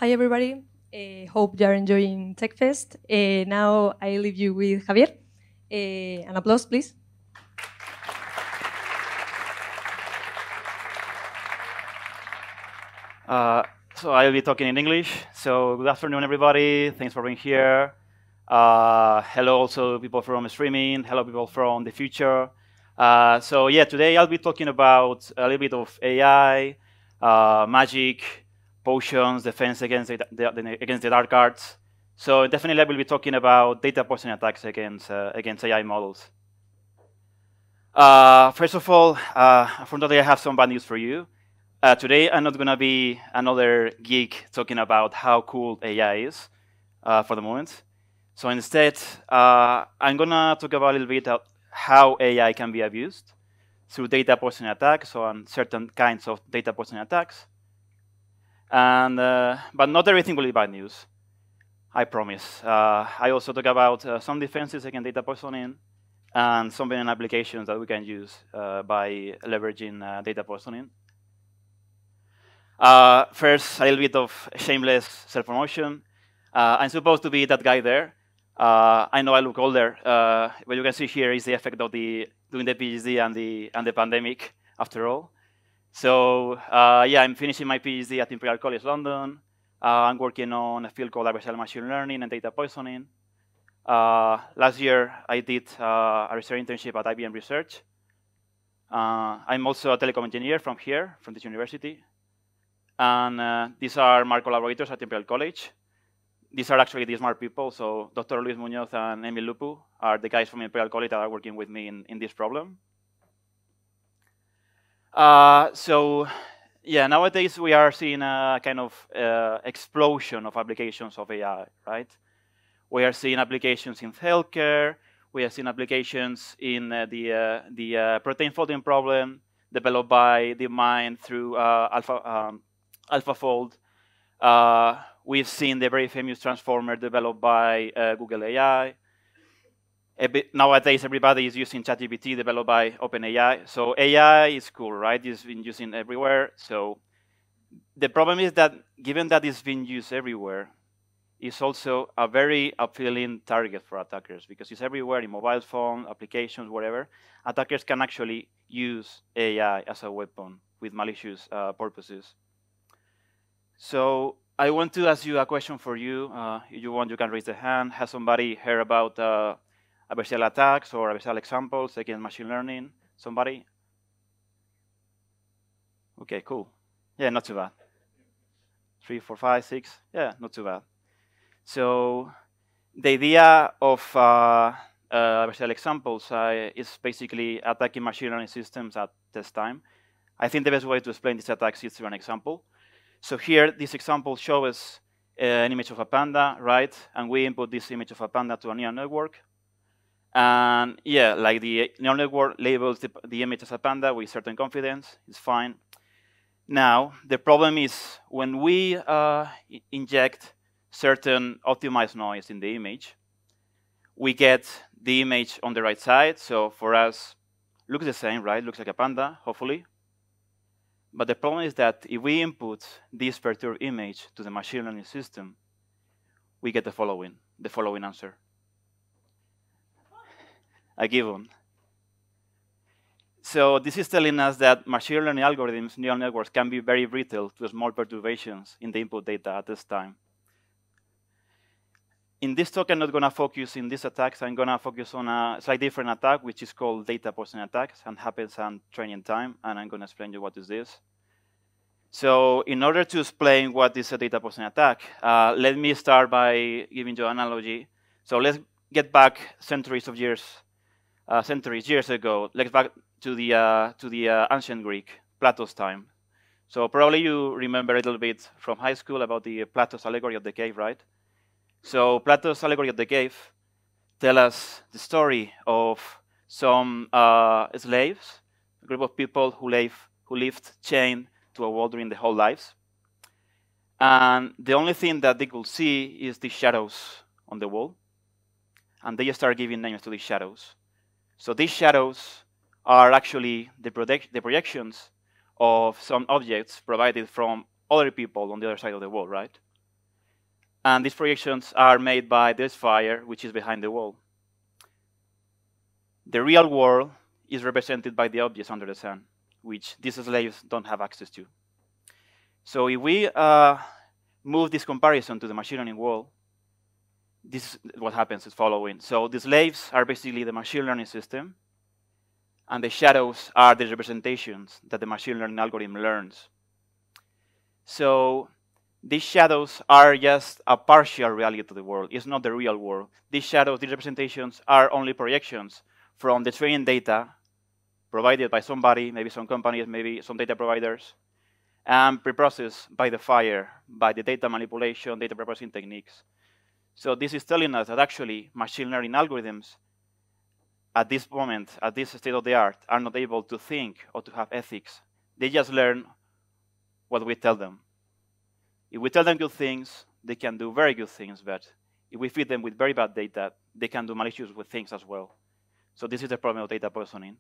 Hi, everybody. Hope you're enjoying T3chFest. Now I leave you with Javier. An applause, please. So I'll be talking in English. So good afternoon, everybody. Thanks for being here. Hello also people from streaming. Hello people from the future. So yeah, today I'll be talking about a little bit of AI, magic, potions, defense against the dark arts. So definitely I will be talking about data poisoning attacks against AI models. First of all, unfortunately I have some bad news for you. Today, I'm not going to be another geek talking about how cool AI is for the moment. So instead, I'm going to talk about a little bit about how AI can be abused through data poisoning attacks or certain kinds of data poisoning attacks. And, but not everything will be bad news, I promise. I also talk about some defenses against data poisoning and some applications that we can use by leveraging data poisoning. First, a little bit of shameless self-promotion. I'm supposed to be that guy there. I know I look older. What you can see here is the effect of doing the PhD and the pandemic, after all. So yeah, I'm finishing my PhD at Imperial College London. I'm working on a field called adversarial machine learning and data poisoning. Last year, I did a research internship at IBM Research. I'm also a telecom engineer from here, from this university. And these are my collaborators at Imperial College. These are actually the smart people. So Dr. Luis Muñoz and Emil Lupu are the guys from Imperial College that are working with me in this problem. So yeah, nowadays we are seeing a kind of explosion of applications of AI, right? We are seeing applications in healthcare. We are seeing applications in the protein folding problem developed by DeepMind through AlphaFold. We've seen the very famous transformer developed by Google AI. Nowadays, everybody is using ChatGPT developed by OpenAI. So AI is cool, right? It's been used everywhere. So the problem is that given that it's been used everywhere, it's also a very appealing target for attackers because it's everywhere in mobile phone, applications, whatever. Attackers can actually use AI as a weapon with malicious purposes. So I want to ask you a question for you. If you want, you can raise the hand. Has somebody heard about adversarial attacks or adversarial examples against machine learning? Somebody? Okay, cool. Yeah, not too bad. 3, 4, 5, 6. Yeah, not too bad. So the idea of adversarial examples is basically attacking machine learning systems at test time. I think the best way to explain these attacks is through an example. So here, this example shows an image of a panda, right? And we input this image of a panda to a neural network. And yeah, like the neural network labels the image as a panda with certain confidence. It's fine. Now, the problem is when we inject certain optimized noise in the image, we get the image on the right side. So for us, looks the same, right? Looks like a panda, hopefully. But the problem is that if we input this perturbed image to the machine learning system, we get the following answer. A given. So this is telling us that machine learning algorithms, neural networks, can be very brittle to small perturbations in the input data at this time. In this talk, I'm not going to focus in these attacks. I'm going to focus on a slightly different attack, which is called data poisoning attacks and happens on training time. And I'm going to explain you what is this. So in order to explain what is a data poisoning attack, let me start by giving you an analogy. So let's get back centuries years ago. Let's back to the ancient Greek, Plato's time. So probably you remember a little bit from high school about the Plato's allegory of the cave, right? So Plato's allegory of the cave tells us the story of some slaves, a group of people who lived chained to a wall during their whole lives. And the only thing that they could see is the shadows on the wall. And they start giving names to these shadows. So these shadows are actually the projections of some objects provided from other people on the other side of the wall, right? And these projections are made by this fire, which is behind the wall. The real world is represented by the objects under the sun, which these slaves don't have access to. So if we move this comparison to the machine learning world, this is what happens is following. So the slaves are basically the machine learning system, and the shadows are the representations that the machine learning algorithm learns. So these shadows are just a partial reality to the world. It's not the real world. These shadows, these representations are only projections from the training data provided by somebody, maybe some companies, maybe some data providers, and preprocessed by the fire, by the data manipulation, data preprocessing techniques. So this is telling us that actually machine learning algorithms at this moment, at this state of the art, are not able to think or to have ethics. They just learn what we tell them. If we tell them good things, they can do very good things, but if we feed them with very bad data, they can do malicious with things as well. So this is the problem of data poisoning.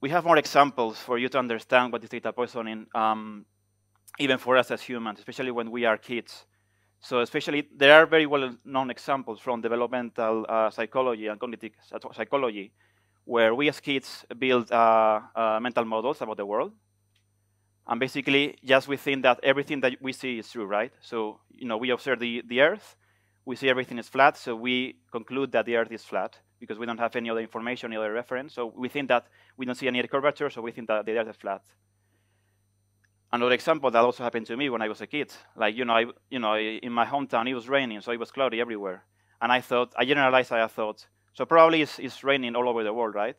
We have more examples for you to understand what is data poisoning, even for us as humans, especially when we are kids. So especially, there are very well-known examples from developmental psychology and cognitive psychology, where we as kids build mental models about the world. And basically, just we think that everything that we see is true, right? So, we observe the Earth, we see everything is flat, so we conclude that the Earth is flat, because we don't have any other information, any other reference. So we think that we don't see any curvature, so we think that the Earth is flat. Another example that also happened to me when I was a kid, like, in my hometown, it was raining, so it was cloudy everywhere. And I generalized, I thought, so probably it's raining all over the world, right?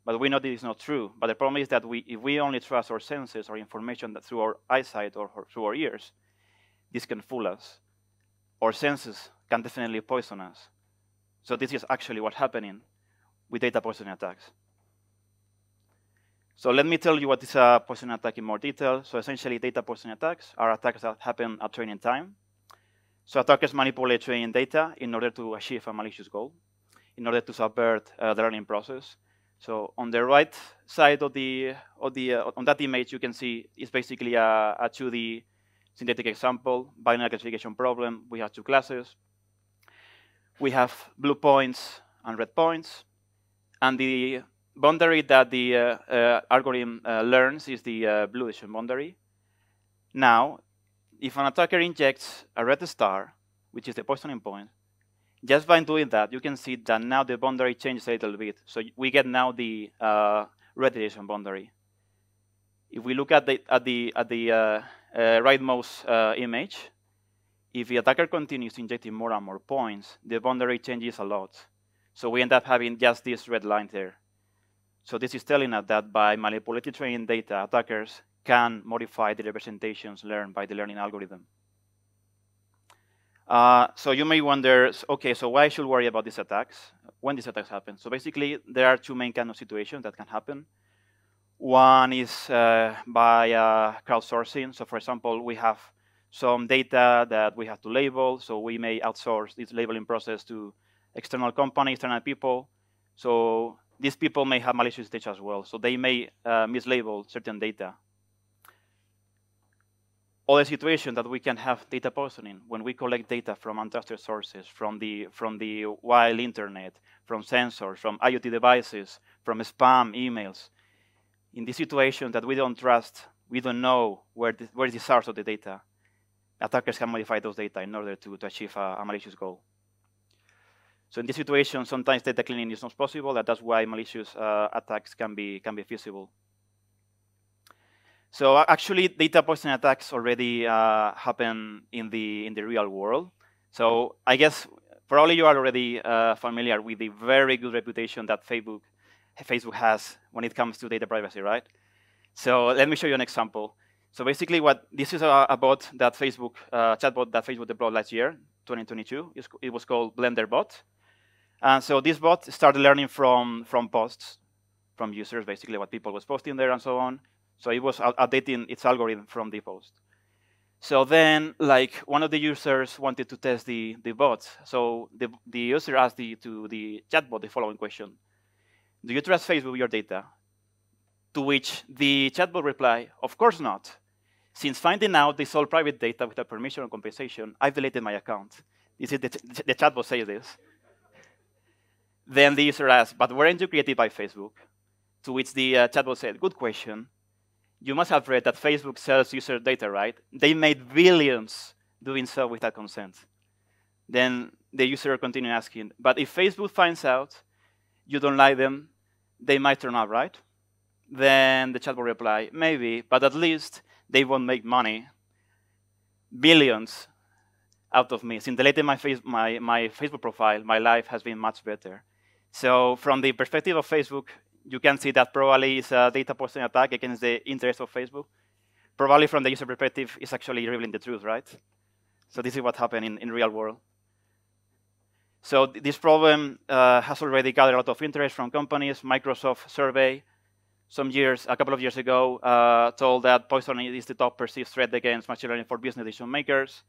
But we know this is not true. But the problem is that if we only trust our senses or information that through our eyesight or through our ears, this can fool us. Our senses can definitely poison us. So this is actually what's happening with data poisoning attacks. So let me tell you what is a poisoning attack in more detail. So essentially, data poisoning attacks are attacks that happen at training time. So attackers manipulate training data in order to achieve a malicious goal, in order to subvert the learning process. So on the right side on that image, you can see it's basically a 2D synthetic example, binary classification problem. We have two classes. We have blue points and red points. And the boundary that the algorithm learns is the blue decision boundary. Now, if an attacker injects a red star, which is the poisoning point, just by doing that, you can see that now the boundary changes a little bit. So we get now the red decision boundary. If we look at the rightmost image, if the attacker continues injecting more and more points, the boundary changes a lot. So we end up having just this red line there. So this is telling us that by manipulating training data, attackers can modify the representations learned by the learning algorithm. So you may wonder, okay, so why should we worry about these attacks? When these attacks happen? So basically, there are two main kind of situations that can happen. One is by crowdsourcing. So for example, we have some data that we have to label, so we may outsource this labeling process to external companies, external people. So these people may have malicious data as well, so they may mislabel certain data. Other situation that we can have data poisoning when we collect data from untrusted sources, from the wild internet, from sensors, from IoT devices, from spam emails. In this situation that we don't trust, we don't know where is the source of the data. Attackers can modify those data in order to achieve a malicious goal. So in this situation, sometimes data cleaning is not possible, and that's why malicious attacks can be feasible. So actually, data poisoning attacks already happen in the real world. So I guess probably you are already familiar with the very good reputation that Facebook has when it comes to data privacy, right? So let me show you an example. So basically, this is a bot that Facebook chatbot that Facebook deployed last year, 2022. It was called BlenderBot. And so this bot started learning from posts from users, basically what people was posting there and so on. So it was updating its algorithm from the post. So then, like, one of the users wanted to test the bot. So the user asked the chatbot the following question: do you trust Facebook with your data? To which the chatbot replied, of course not. Since finding out they sold private data without permission or compensation, I've deleted my account. This is the chatbot says this. Then the user asks, but weren't you created by Facebook? To which the chatbot said, good question. You must have read that Facebook sells user data, right? They made billions doing so without consent. Then the user continued asking, but if Facebook finds out you don't like them, they might turn up, right? Then the chatbot replied, maybe, but at least they won't make money, billions, out of me. Since deleting my Facebook profile, my life has been much better. So from the perspective of Facebook, you can see that probably is a data poisoning attack against the interest of Facebook. Probably from the user perspective, it's actually revealing the truth, right? So this is what happened in real world. So this problem has already gathered a lot of interest from companies. Microsoft survey a couple of years ago, told that poisoning is the top perceived threat against machine learning for business decision makers.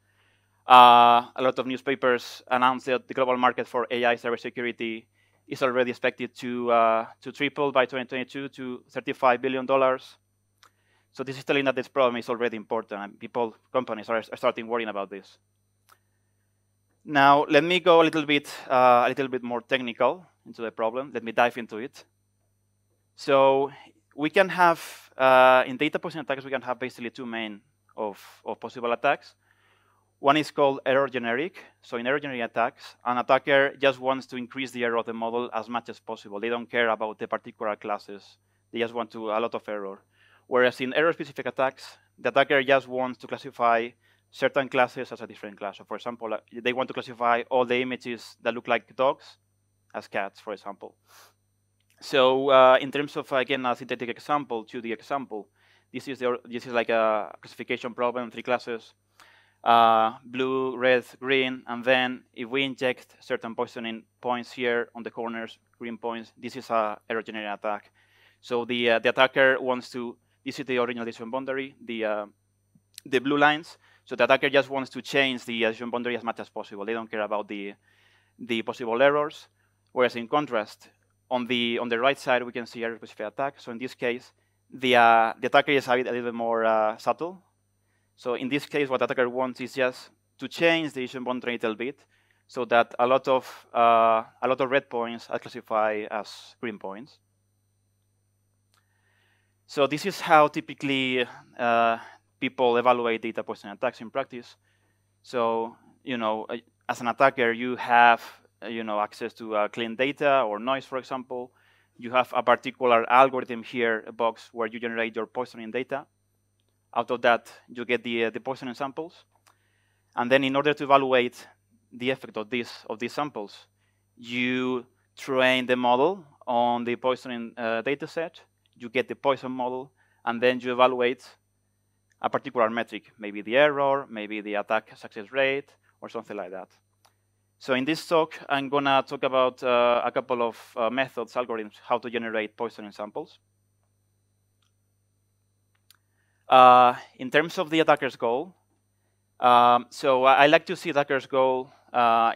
A lot of newspapers announced that the global market for AI cybersecurity is already expected to triple by 2022 to $35 billion. So this is telling that this problem is already important, and companies are starting worrying about this. Now, let me go a little bit more technical into the problem. Let me dive into it. So we can have, in data poisoning attacks, we can have basically two main of possible attacks. One is called error generic. So in error generic attacks, an attacker just wants to increase the error of the model as much as possible. They don't care about the particular classes. They just want a lot of error. Whereas in error-specific attacks, the attacker just wants to classify certain classes as a different class. So for example, they want to classify all the images that look like dogs as cats, for example. So in terms of, again, a synthetic example, 2D example, this is like a classification problem, 3 classes, blue, red, green, and then if we inject certain poisoning points here on the corners, green points, this is a error generating attack. So the attacker wants to, this is the original decision boundary, the blue lines. So the attacker just wants to change the decision boundary as much as possible. They don't care about the possible errors. Whereas in contrast, on the right side, we can see error-specific attack. So in this case, the attacker is a little bit more subtle. So in this case, what the attacker wants is just to change the decision boundary a little bit, so that a lot of red points are classified as green points. So this is how typically people evaluate data poisoning attacks in practice. So as an attacker, you have access to clean data or noise, for example. You have a particular algorithm here, a box where you generate your poisoning data. Out of that, you get the poisoning samples. And then in order to evaluate the effect of these samples, you train the model on the poisoning data set. You get the poison model, and then you evaluate a particular metric, maybe the error, maybe the attack success rate, or something like that. So in this talk, I'm going to talk about a couple of methods, algorithms, how to generate poisoning samples. In terms of the attacker's goal, so I like to see attacker's goal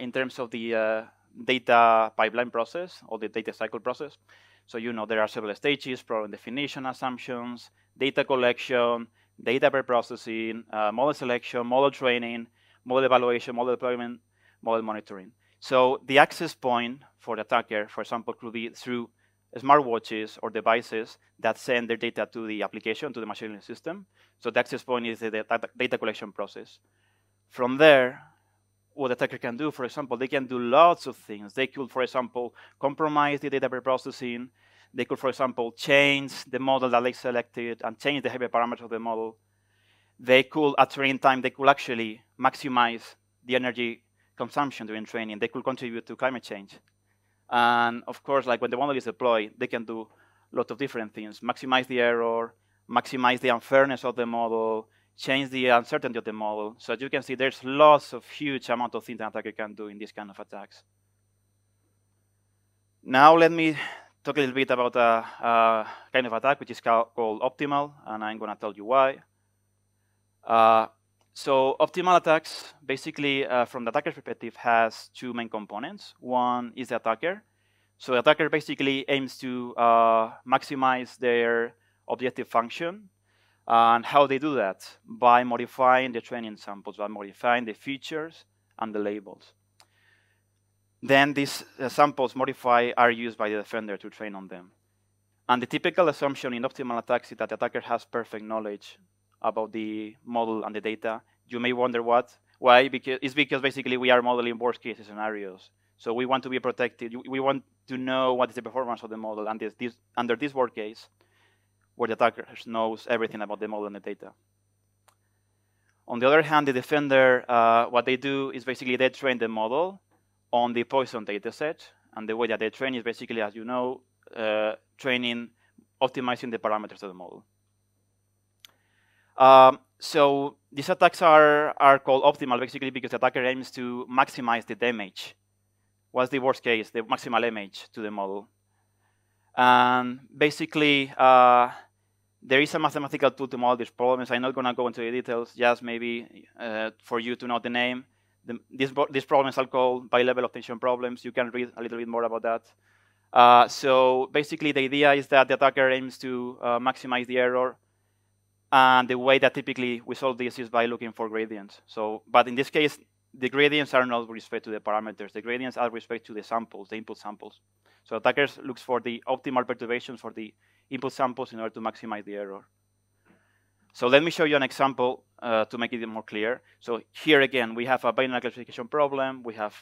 in terms of the data pipeline process or the data cycle process. So there are several stages: problem definition, assumptions, data collection, data preprocessing, model selection, model training, model evaluation, model deployment, model monitoring. So the access point for the attacker, for example, could be through smartwatches or devices that send their data to the application, to the machine learning system. So the access point is the data collection process. From there, what the attacker can do, for example, they can do lots of things. They could, for example, compromise the data preprocessing. They could, for example, change the model that they selected and change the behavior parameters of the model. They could, at training time, they could actually maximize the energy consumption during training. They could contribute to climate change. And of course, like when the model is deployed, they can do a lot of different things: maximize the error, maximize the unfairness of the model, change the uncertainty of the model. So as you can see, there's lots of huge amount of things an attacker can do in this kind of attacks. Now let me talk a little bit about a kind of attack which is called optimal, and I'm going to tell you why. So optimal attacks, basically, from the attacker's perspective, has two main components. One is the attacker. So the attacker basically aims to maximize their objective function. And how they do that? By modifying the training samples, by modifying the features and the labels. Then these samples modified are used by the defender to train on them. And the typical assumption in optimal attacks is that the attacker has perfect knowledge about the model and the data. You may wonder why? It's because basically we are modeling worst case scenarios. So we want to be protected. We want to know what is the performance of the model and under this worst case, where the attacker knows everything about the model and the data. On the other hand, the defender, what they do is basically they train the model on the Poisson dataset. And the way that they train is basically, as you know, optimizing the parameters of the model. So these attacks are called optimal basically because the attacker aims to maximize the damage. What's the worst case? The maximal damage to the model. And basically, there is a mathematical tool to model these problems. I'm not going to go into the details, just maybe for you to know the name. These problems are called bi-level obtention problems. You can read a little bit more about that. So basically, the idea is that the attacker aims to maximize the error. And the way that typically we solve this is by looking for gradients. But in this case, the gradients are not with respect to the parameters. The gradients are with respect to the samples, the input samples. So attackers looks for the optimal perturbations for the input samples in order to maximize the error. So let me show you an example to make it more clear. So here again, we have a binary classification problem. We have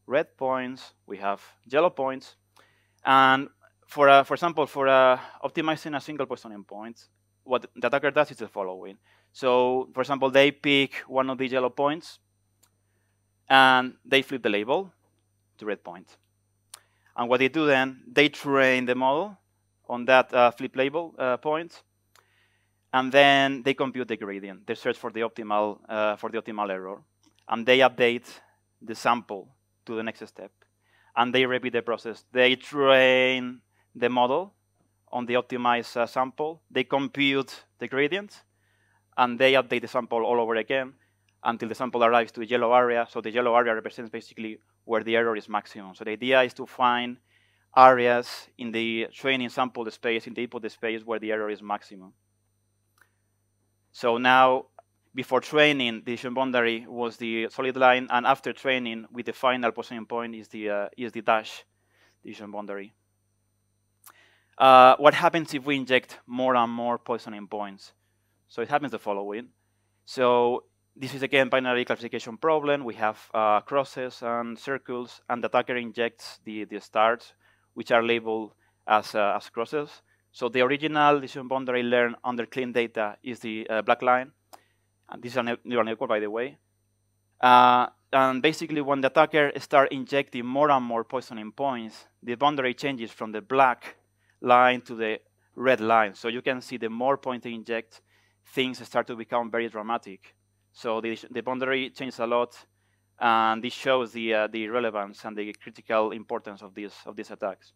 red points. We have yellow points. And for example, for optimizing a single Poissonian point, what the attacker does is the following. So for example, they pick one of the yellow points, and they flip the label to red point. And what they do then, they train the model on that flip label point, and then they compute the gradient. They search for the optimal error, and they update the sample to the next step, and they repeat the process. They train the model on the optimized sample. They compute the gradient, and they update the sample all over again until the sample arrives to the yellow area. So the yellow area represents basically where the error is maximum. So the idea is to find areas in the training sample space, in the input space, where the error is maximum. So now, before training, the decision boundary was the solid line, and after training, with the final Poissonian point is the dash decision boundary. What happens if we inject more and more Poissonian points? So it happens the following. So this is again binary classification problem. We have crosses and circles, and the attacker injects the stars, which are labeled as crosses. So the original decision boundary learned under clean data is the black line, and this is a neural network, by the way. And basically, when the attacker starts injecting more and more Poissonian points, the boundary changes from the black line to the red line. So you can see the more points they inject, things start to become very dramatic. So the boundary changes a lot, and this shows the relevance and the critical importance of these attacks.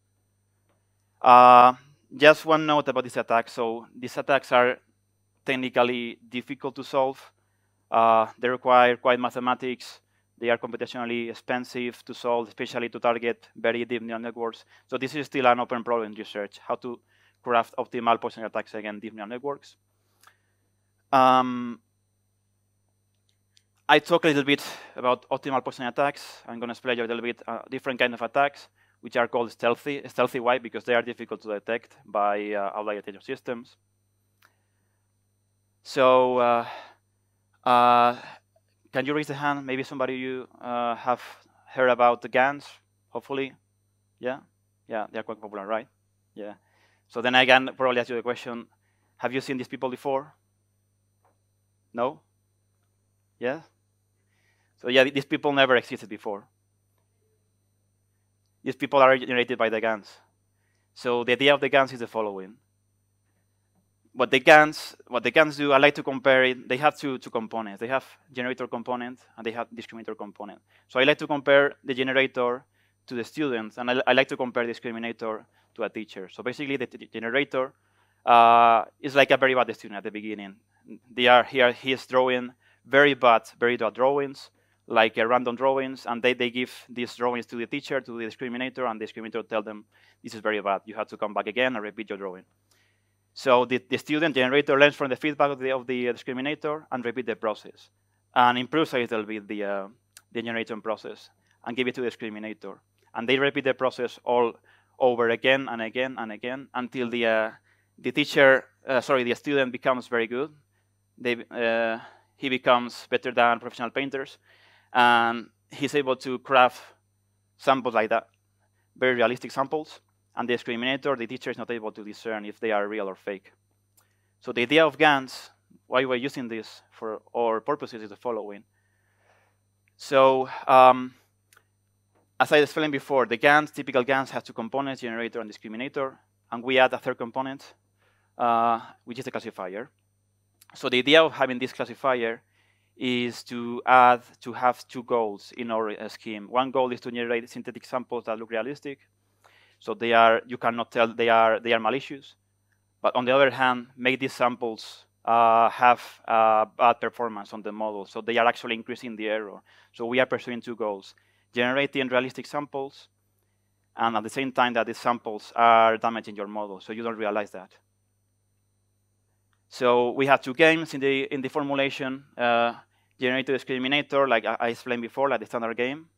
Just one note about these attacks. So these attacks are technically difficult to solve. They require quite mathematics. They are computationally expensive to solve, especially to target very deep neural networks. So this is still an open problem in research, how to craft optimal Poisson attacks against deep neural networks. I talk a little bit about optimal Poisson attacks. I'm going to explain you a little bit different kind of attacks, which are called stealthy. Stealthy, why? Because they are difficult to detect by outlier attention systems. So can you raise the hand? Maybe somebody you have heard about the Gans, hopefully. Yeah? Yeah, they're quite popular, right? Yeah. So then I can probably ask you the question, have you seen these people before? No? Yeah? So yeah, these people never existed before. These people are generated by the Gans. So the idea of the Gans is the following. What the Gans do, I like to compare it, they have two components. They have generator component and they have discriminator component. So I like to compare the generator to the students, and I like to compare the discriminator to a teacher. So basically the generator is like a very bad student at the beginning. He is drawing very bad drawings, like random drawings, and they give these drawings to the teacher, to the discriminator, and the discriminator tell them, this is very bad. You have to come back again and repeat your drawing. So the student generator learns from the feedback of the discriminator and repeat the process, and improves a little bit the generation process, and give it to the discriminator. And they repeat the process all over again and again and again until the student becomes very good. He becomes better than professional painters, and he's able to craft samples like that, very realistic samples. And the discriminator, the teacher, is not able to discern if they are real or fake. So the idea of Gans, why we're using this for our purposes, is the following. So as I explained before, the Gans, typical Gans, has two components, generator and discriminator, and we add a third component, which is the classifier. So the idea of having this classifier is to have two goals in our scheme. One goal is to generate synthetic samples that look realistic. So you cannot tell they are malicious. But on the other hand, make these samples have bad performance on the model. So they are actually increasing the error. So we are pursuing two goals: generating realistic samples, and at the same time that these samples are damaging your model, so you don't realize that. So we have two games in the formulation: generator discriminator, like I explained before, like the standard game,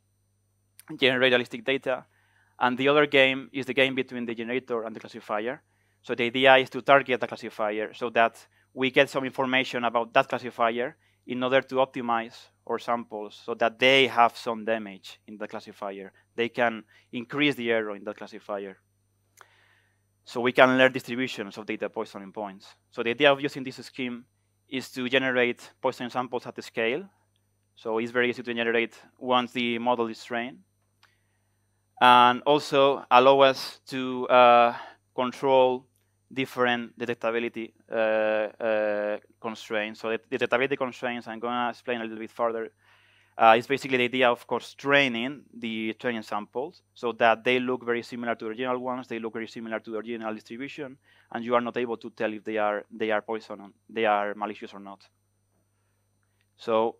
generate realistic data, and the other game is the game between the generator and the classifier. So the idea is to target the classifier so that we get some information about that classifier in order to optimize our samples so that they have some damage in the classifier. They can increase the error in the classifier. So we can learn distributions of data poisoning points. So the idea of using this scheme is to generate poisoning samples at the scale. So it's very easy to generate once the model is trained. And also allow us to control different detectability constraints. So the detectability constraints, I'm going to explain a little bit further, is basically the idea of constraining the training samples so that they look very similar to the original ones, they look very similar to the original distribution, and you are not able to tell if they are poison, they are malicious or not. So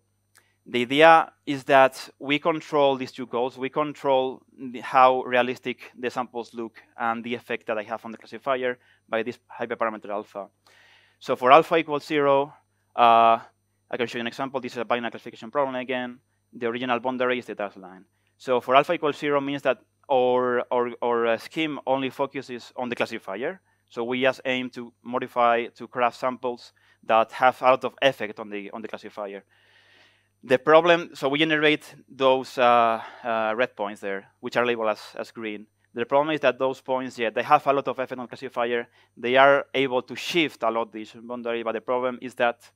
the idea is that we control these two goals. We control how realistic the samples look and the effect that I have on the classifier by this hyperparameter alpha. So for alpha equals 0, I can show you an example. This is a binary classification problem again. The original boundary is the dashed line. So for alpha equals 0 means that our scheme only focuses on the classifier. So we just aim to modify, to craft samples that have a lot of effect on the classifier. The problem, so we generate those red points there, which are labeled as green. The problem is that those points, yeah, they have a lot of effect on the classifier. They are able to shift a lot the boundary, but the problem is that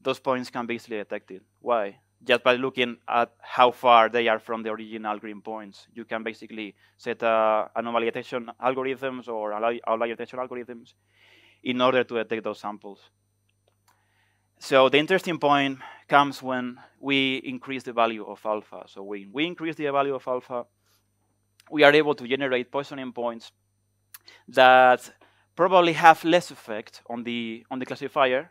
those points can be easily detected. Why? Just by looking at how far they are from the original green points. You can basically set anomaly detection algorithms or outlier detection algorithms in order to detect those samples. So the interesting point comes when we increase the value of alpha. So when we increase the value of alpha, we are able to generate poisoning points that probably have less effect on the classifier,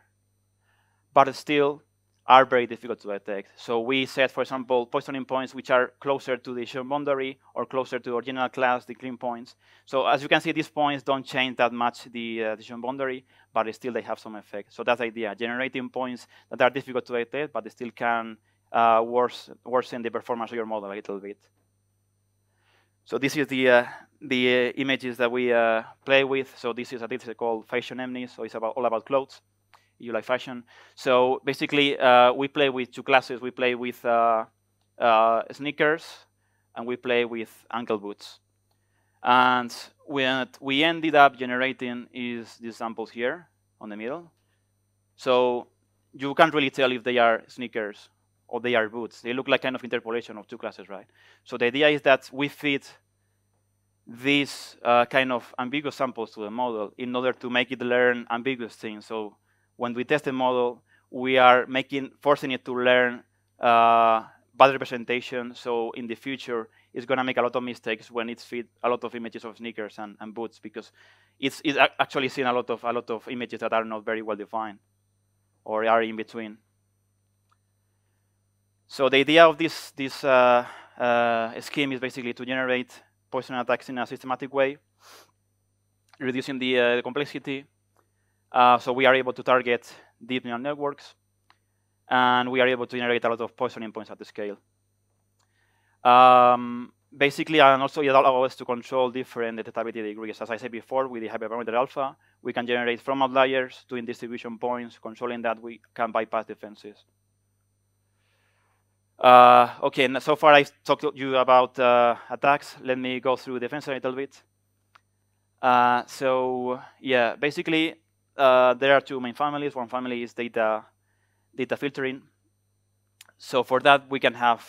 but still are very difficult to detect. So we set, for example, poisoning points which are closer to the decision boundary or closer to the original class, the clean points. So as you can see, these points don't change that much the decision boundary, but still they have some effect. So that's the idea, generating points that are difficult to detect, but they still can worsen the performance of your model a little bit. So this is the images that we play with. So this is a data called Fashion Emnis, so it's all about clothes. You like fashion. So basically, we play with two classes. We play with sneakers, and we play with ankle boots. And what we ended up generating is these samples here on the middle. So you can't really tell if they are sneakers or they are boots. They look like kind of interpolation of two classes, right? So the idea is that we fit these kind of ambiguous samples to the model in order to make it learn ambiguous things. So when we test the model, we are forcing it to learn bad representation. So in the future, it's going to make a lot of mistakes when it's feed a lot of images of sneakers and boots, because it's actually seeing a lot of images that are not very well defined or are in between. So the idea of this scheme is basically to generate poison attacks in a systematic way, reducing the complexity, So we are able to target deep neural networks, and we are able to generate a lot of poisoning points at the scale. Basically, and also it allows us to control different detectability degrees. As I said before, with the hyperparameter alpha, we can generate from outliers to in distribution points, controlling that we can bypass defenses. Okay, so far I've talked to you about attacks. Let me go through defense a little bit. So yeah, basically, there are two main families. One family is data filtering. So for that, we can have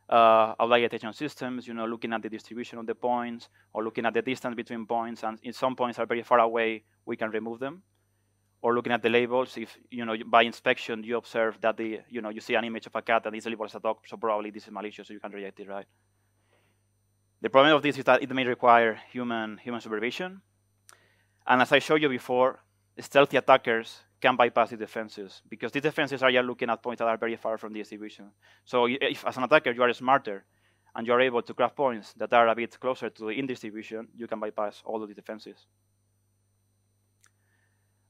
outlier detection systems, looking at the distribution of the points or looking at the distance between points, and if some points are very far away, we can remove them. Or looking at the labels, if by inspection you observe that you see an image of a cat and it's labeled as a dog, so probably this is malicious, so you can reject it, right? The problem of this is that it may require human supervision, and as I showed you before, stealthy attackers can bypass the defenses because these defenses are just looking at points that are very far from the distribution. So if, as an attacker, you are smarter and you are able to craft points that are a bit closer to the in distribution, you can bypass all of the defenses.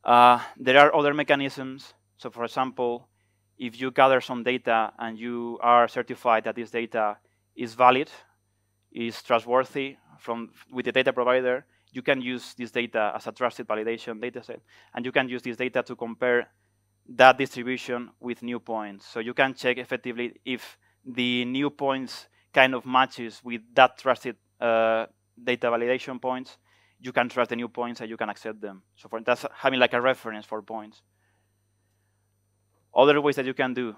There are other mechanisms. So for example, if you gather some data and you are certified that this data is valid, is trustworthy with the data provider, you can use this data as a trusted validation dataset, and you can use this data to compare that distribution with new points. So you can check effectively if the new points kind of matches with that trusted data validation points. You can trust the new points and you can accept them. So that's having like a reference for points. Other ways that you can do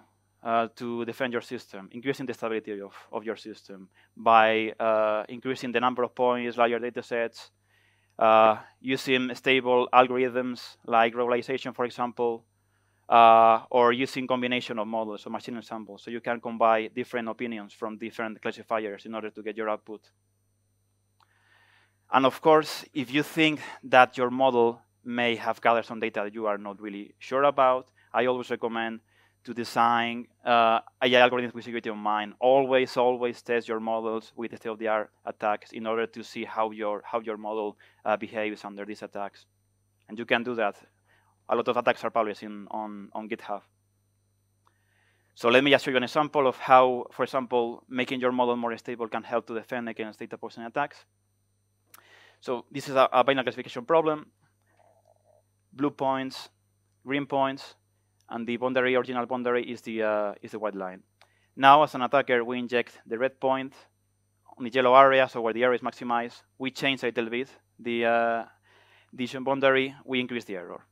to defend your system, increasing the stability of your system by increasing the number of points, larger data sets, using stable algorithms like regularization, for example, or using combination of models or machine ensembles. So you can combine different opinions from different classifiers in order to get your output. And of course, if you think that your model may have gathered some data that you are not really sure about, I always recommend to design AI algorithms with security in mind. Always test your models with state-of-the-art attacks in order to see how your model behaves under these attacks. And you can do that. A lot of attacks are published on GitHub. So let me just show you an example of how, for example, making your model more stable can help to defend against data poisoning attacks. So this is a binary classification problem. Blue points, green points, and the boundary, original boundary, is the white line. Now, as an attacker, we inject the red point on the yellow area, so where the area is maximized. We change a little bit the decision boundary. We increase the error.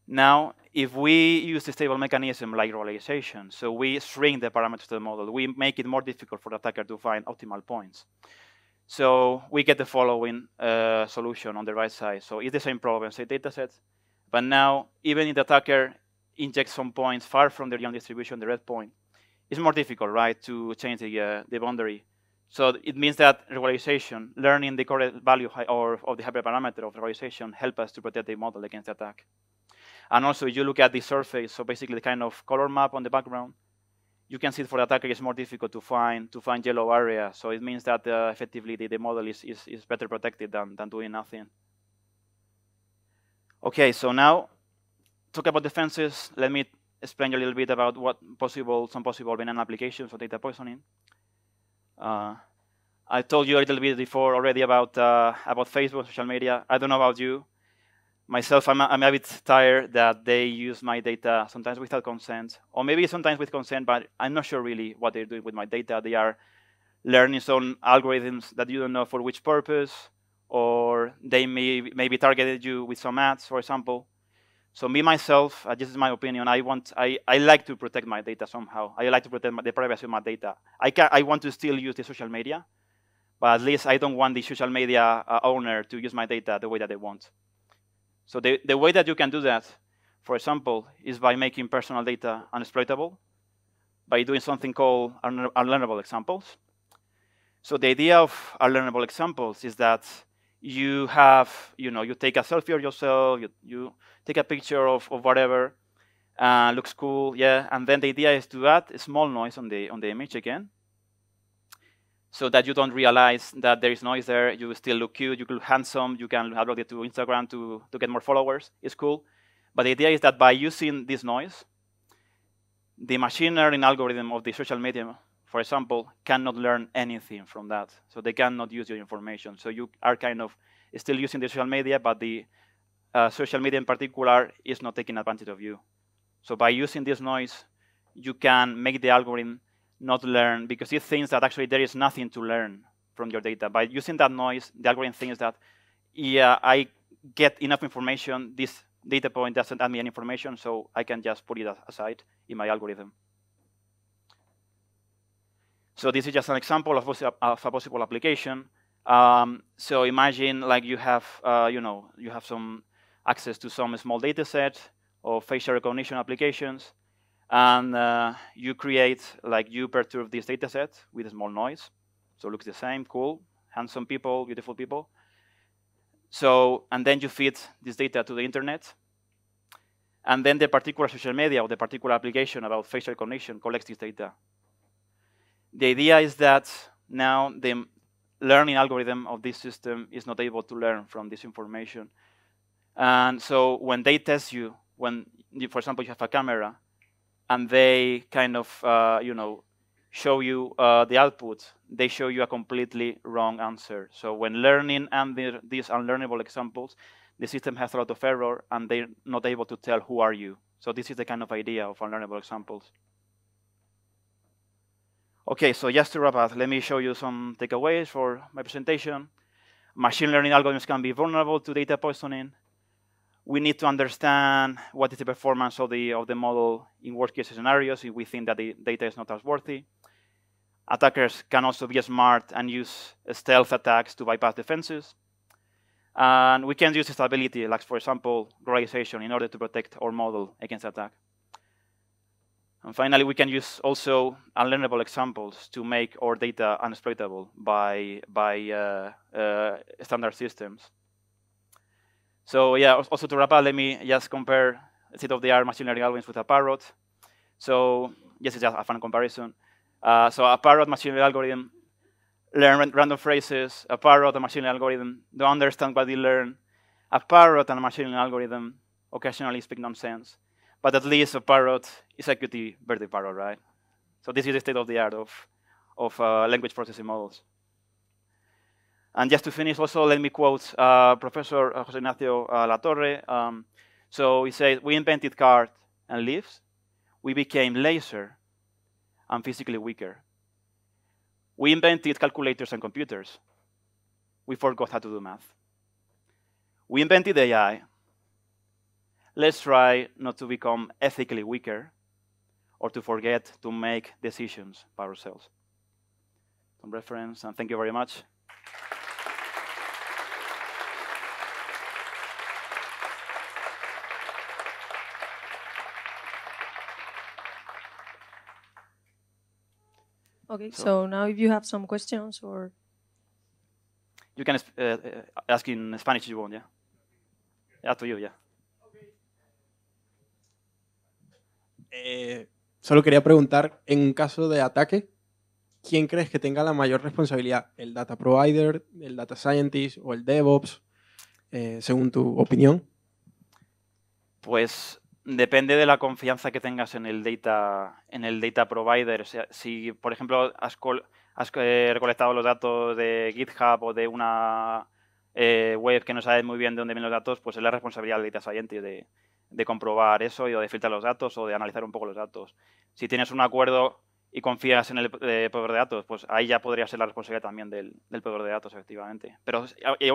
Now, if we use a stable mechanism like regularization, so we shrink the parameters of the model, we make it more difficult for the attacker to find optimal points. So we get the following solution on the right side. So it's the same problem, say data sets, but now even if the attacker injects some points far from the real distribution, the red point, it's more difficult, right, to change the boundary. So it means that regularization, learning the correct value of the hyperparameter of regularization, help us to protect the model against the attack. And also, if you look at the surface, so basically the kind of color map on the background, you can see for the attacker it's more difficult to find yellow area. So it means that effectively the model is better protected than doing nothing. Okay, so now talk about defenses. Let me explain you a little bit about some possible benign applications of data poisoning. I told you a little bit before already about Facebook, social media. I don't know about you. Myself, I'm a bit tired that they use my data sometimes without consent, or maybe sometimes with consent, but I'm not sure really what they're doing with my data. They are learning some algorithms that you don't know for which purpose, or they maybe targeted you with some ads, for example. So me, myself, this is my opinion, I like to protect my data somehow. I like to protect the privacy of my data. I want to still use the social media, but at least I don't want the social media owner to use my data the way that they want. So the way that you can do that, for example, is by making personal data unexploitable, by doing something called unlearnable examples. So the idea of unlearnable examples is that you have, you take a selfie of yourself, you take a picture of whatever, looks cool, yeah, and then the idea is to add a small noise on the image again, so that you don't realize that there is noise there. You still look cute, you look handsome, you can upload it to Instagram to get more followers. It's cool. But the idea is that by using this noise, the machine learning algorithm of the social media, for example, cannot learn anything from that. So they cannot use your information. So you are kind of still using the social media, but the social media in particular is not taking advantage of you. So by using this noise, you can make the algorithm not learn because it thinks that actually there is nothing to learn from your data. By using that noise, the algorithm thinks that, yeah, I get enough information. This data point doesn't add me any information, so I can just put it aside in my algorithm. So this is just an example of a possible application. So imagine like you have, you have some access to some small data set of facial recognition applications, and you create, like you perturb this data set with a small noise. So it looks the same, cool, handsome people, beautiful people. So, and then you feed this data to the internet, and then the particular social media or the particular application about facial recognition collects this data. The idea is that now the learning algorithm of this system is not able to learn from this information. And so when they test you, when, for example, you have a camera, and they kind of, show you the output, they show you a completely wrong answer. So when learning under these unlearnable examples, the system has a lot of error, and they're not able to tell who are you. So this is the kind of idea of unlearnable examples. Okay, so just to wrap up, let me show you some takeaways for my presentation. Machine learning algorithms can be vulnerable to data poisoning. We need to understand what is the performance of the model in worst case scenarios if we think that the data is not trustworthy. Attackers can also be smart and use stealth attacks to bypass defenses. And we can use stability, like for example, globalization, in order to protect our model against attack. And finally, we can use also unlearnable examples to make our data unexploitable by standard systems. So yeah, also to wrap up, let me just compare state-of-the-art machine learning algorithms with a parrot. So yes, it's just a fun comparison. So a parrot machine learning algorithm learn random phrases. A parrot, a machine learning algorithm, don't understand what they learn. A parrot and a machine learning algorithm occasionally speak nonsense. But at least a parrot is a cutie birthday parrot, right? So this is the state-of-the-art of language processing models. And just to finish, also, let me quote Professor José Ignacio Latorre. So he said, we invented cars and lifts. We became lazier and physically weaker. We invented calculators and computers. We forgot how to do math. We invented AI. Let's try not to become ethically weaker or to forget to make decisions by ourselves. Some reference, and thank you very much. Okay, so now if you have some questions or... You can ask in Spanish if you want, yeah? Yeah, to you, yeah. Solo quería preguntar, en un caso de ataque, ¿quién crees que tenga la mayor responsabilidad? ¿El data provider, el data scientist o el DevOps, según tu opinión? Pues depende de la confianza que tengas en el data provider. O sea, si, por ejemplo, has recolectado los datos de GitHub o de una web que no sabes muy bien de dónde vienen los datos, pues es la responsabilidad del data scientist de comprobar eso y de filtrar los datos o de analizar un poco los datos. Si tienes un acuerdo y confías en el proveedor de datos, pues ahí ya podría ser la responsabilidad también del proveedor de datos, efectivamente. Pero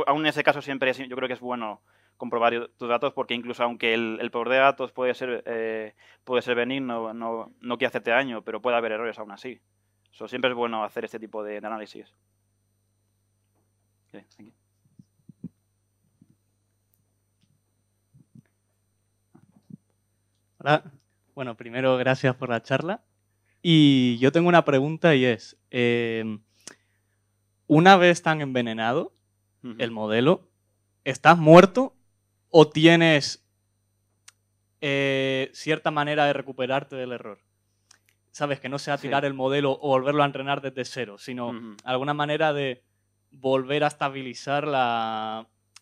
aún en ese caso siempre yo creo que es bueno comprobar tus datos, porque incluso aunque el proveedor de datos puede ser benigno, no quiere hacerte daño, pero puede haber errores aún así. Siempre es bueno hacer este tipo de análisis. Okay, thank you. Hola. Bueno, primero, gracias por la charla. Y yo tengo una pregunta y es, una vez tan envenenado el modelo, ¿estás muerto o tienes cierta manera de recuperarte del error? ¿sabes? Que no sea Sí. tirar el modelo o volverlo a entrenar desde cero, sino alguna manera de volver a estabilizar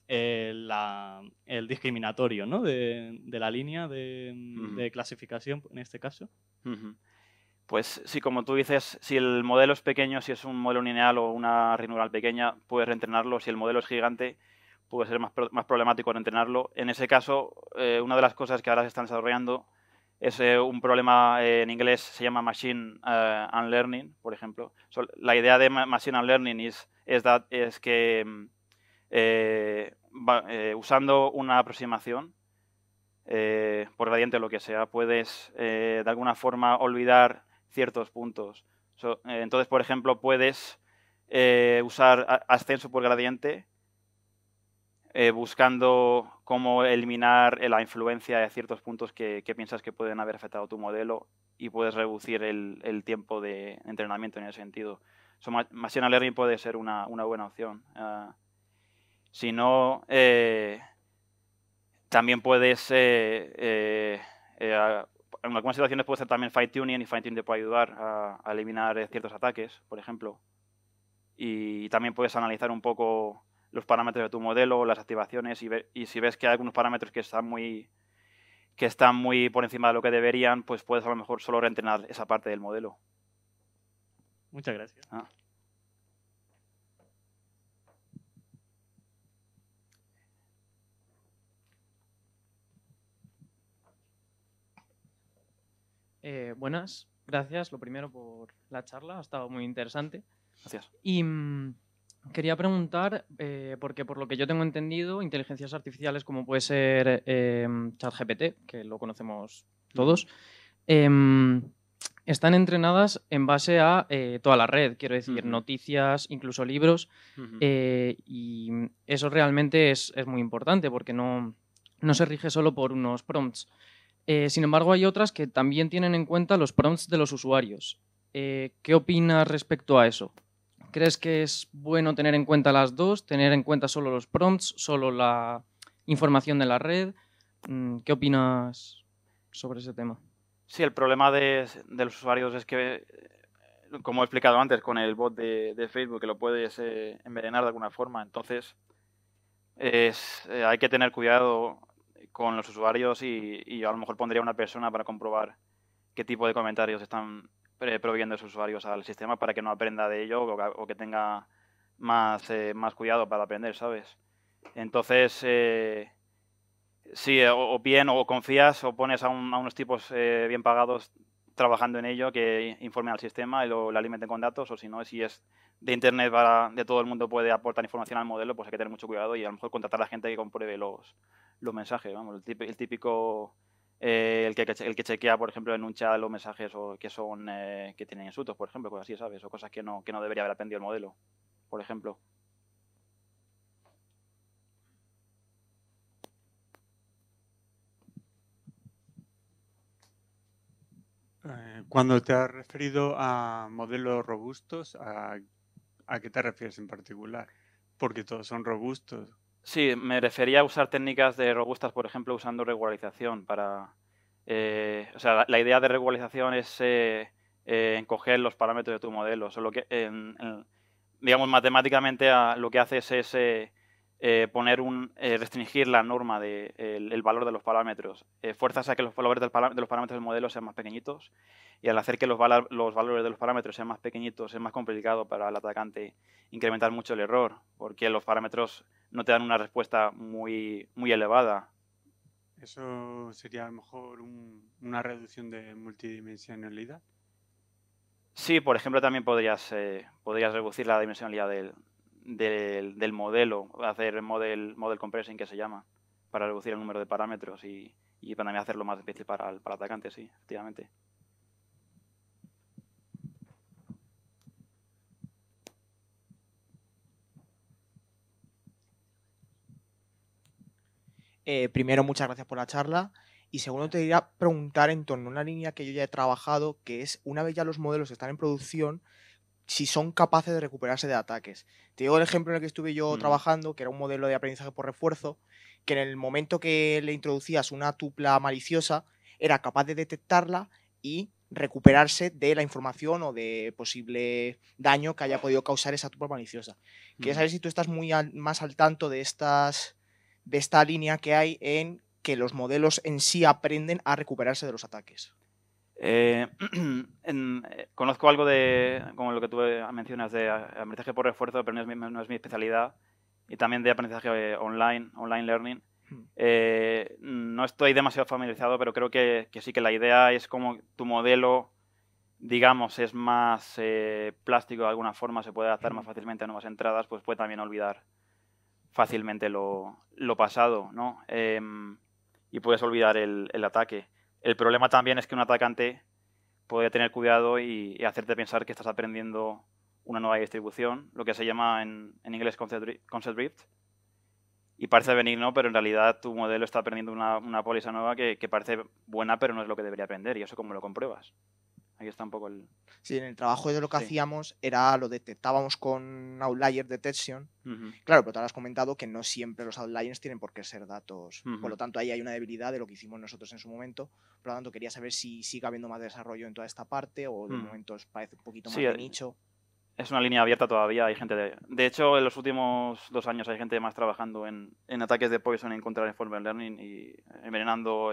el discriminatorio, ¿no? de la línea de clasificación en este caso. Pues sí, como tú dices, si el modelo es pequeño, si es un modelo lineal o una red neural pequeña, puedes reentrenarlo. Si el modelo es gigante, puede ser más problemático reentrenarlo. En ese caso, una de las cosas que ahora se están desarrollando es un problema en inglés, se llama Machine Unlearning, por ejemplo. La idea de Machine Unlearning es que usando una aproximación, por gradiente o lo que sea, puedes de alguna forma olvidar ciertos puntos. Entonces, por ejemplo, puedes usar ascenso por gradiente buscando cómo eliminar la influencia de ciertos puntos que piensas que pueden haber afectado tu modelo y puedes reducir el tiempo de entrenamiento en ese sentido. Machine Learning puede ser una buena opción. Si no, también puedes, en algunas situaciones puede ser también fine-tuning, y fine-tuning te puede ayudar a eliminar ciertos ataques, por ejemplo. Y también puedes analizar un poco los parámetros de tu modelo, las activaciones, y si ves que hay algunos parámetros que están muy por encima de lo que deberían, pues puedes a lo mejor solo reentrenar esa parte del modelo. Muchas gracias. Buenas, gracias. Lo primero por la charla, ha estado muy interesante. Gracias. Y quería preguntar, porque por lo que yo tengo entendido, inteligencias artificiales como puede ser ChatGPT, que lo conocemos todos, están entrenadas en base a toda la red, quiero decir, noticias, incluso libros, y eso realmente es muy importante porque no se rige solo por unos prompts. Sin embargo, hay otras que también tienen en cuenta los prompts de los usuarios. ¿Qué opinas respecto a eso? ¿Crees que es bueno tener en cuenta las dos? ¿Tener en cuenta solo los prompts, solo la información de la red? ¿Qué opinas sobre ese tema? Sí, el problema de los usuarios es que, como he explicado antes, con el bot de Facebook, que lo puedes envenenar de alguna forma. Entonces, hay que tener cuidado con los usuarios y a lo mejor pondría una persona para comprobar qué tipo de comentarios están proveyendo esos usuarios al sistema para que no aprenda de ello o que tenga más cuidado para aprender, ¿sabes? Entonces, sí, o bien o confías o pones a unos tipos bien pagados trabajando en ello que informen al sistema y lo alimenten con datos, o si no, si es de internet de todo el mundo puede aportar información al modelo, pues hay que tener mucho cuidado y a lo mejor contratar a la gente que compruebe los mensajes, vamos, el típico el que chequea, por ejemplo, en un chat los mensajes o que tienen insultos, por ejemplo, cosas así, ¿sabes? O cosas que no debería haber aprendido el modelo, por ejemplo. Cuando te has referido a modelos robustos, ¿a qué te refieres en particular? Porque todos son robustos. Sí, me refería a usar técnicas de robustas, por ejemplo, usando regularización para... o sea, la idea de regularización es encoger los parámetros de tu modelo. Solo que, digamos, matemáticamente lo que haces es restringir la norma el valor de los parámetros. Fuerzas a que los valores de los parámetros del modelo sean más pequeñitos y al hacer que los valores de los parámetros sean más pequeñitos es más complicado para el atacante incrementar mucho el error porque los parámetros no te dan una respuesta muy elevada. ¿Eso sería a lo mejor una reducción de multidimensionalidad? Sí, por ejemplo, también podrías reducir la dimensionalidad del modelo, hacer model compressing, que se llama, para reducir el número de parámetros y para también hacerlo más difícil para el atacante, sí, efectivamente. Primero, muchas gracias por la charla. Y segundo, te quería preguntar en torno a una línea que yo ya he trabajado, que es, una vez ya los modelos están en producción, si son capaces de recuperarse de ataques. Te digo el ejemplo en el que estuve yo trabajando, que era un modelo de aprendizaje por refuerzo, que en el momento que le introducías una tupla maliciosa, era capaz de detectarla y recuperarse de la información o de posible daño que haya podido causar esa turba maliciosa. Quería saber si tú estás más al tanto de esta línea que hay en que los modelos en sí aprenden a recuperarse de los ataques. Conozco algo de, como lo que tú mencionas, de aprendizaje por refuerzo, pero no es mi especialidad, y también de aprendizaje online learning. No estoy demasiado familiarizado, pero creo que sí, que la idea es como tu modelo, digamos, es más plástico de alguna forma, se puede adaptar más fácilmente a nuevas entradas, pues puede también olvidar fácilmente lo pasado, ¿no? Y puedes olvidar el ataque. El problema también es que un atacante puede tener cuidado y hacerte pensar que estás aprendiendo una nueva distribución, lo que se llama en inglés concept drift. Y parece benigno, pero en realidad tu modelo está aprendiendo una póliza nueva que parece buena, pero no es lo que debería aprender. ¿Y eso cómo lo compruebas? Ahí está un poco el... Sí, en el trabajo de lo que hacíamos era lo detectábamos con outlier detection. Claro, pero tú has comentado que no siempre los outliers tienen por qué ser datos. Por lo tanto, ahí hay una debilidad de lo que hicimos nosotros en su momento. Por lo tanto, quería saber si sigue habiendo más desarrollo en toda esta parte o de momento os parece un poquito más de nicho. Es una línea abierta todavía. Hay gente de hecho, en los últimos 2 años hay gente más trabajando en ataques de poison en contra de Informal Learning y envenenando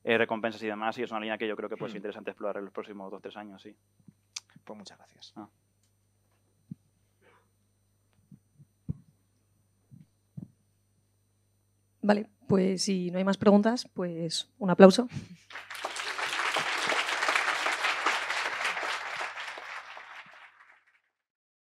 recompensas y demás. Y es una línea que yo creo que puede ser interesante explorar en los próximos 2 o 3 años, sí. Pues muchas gracias. Vale, pues si no hay más preguntas, pues un aplauso.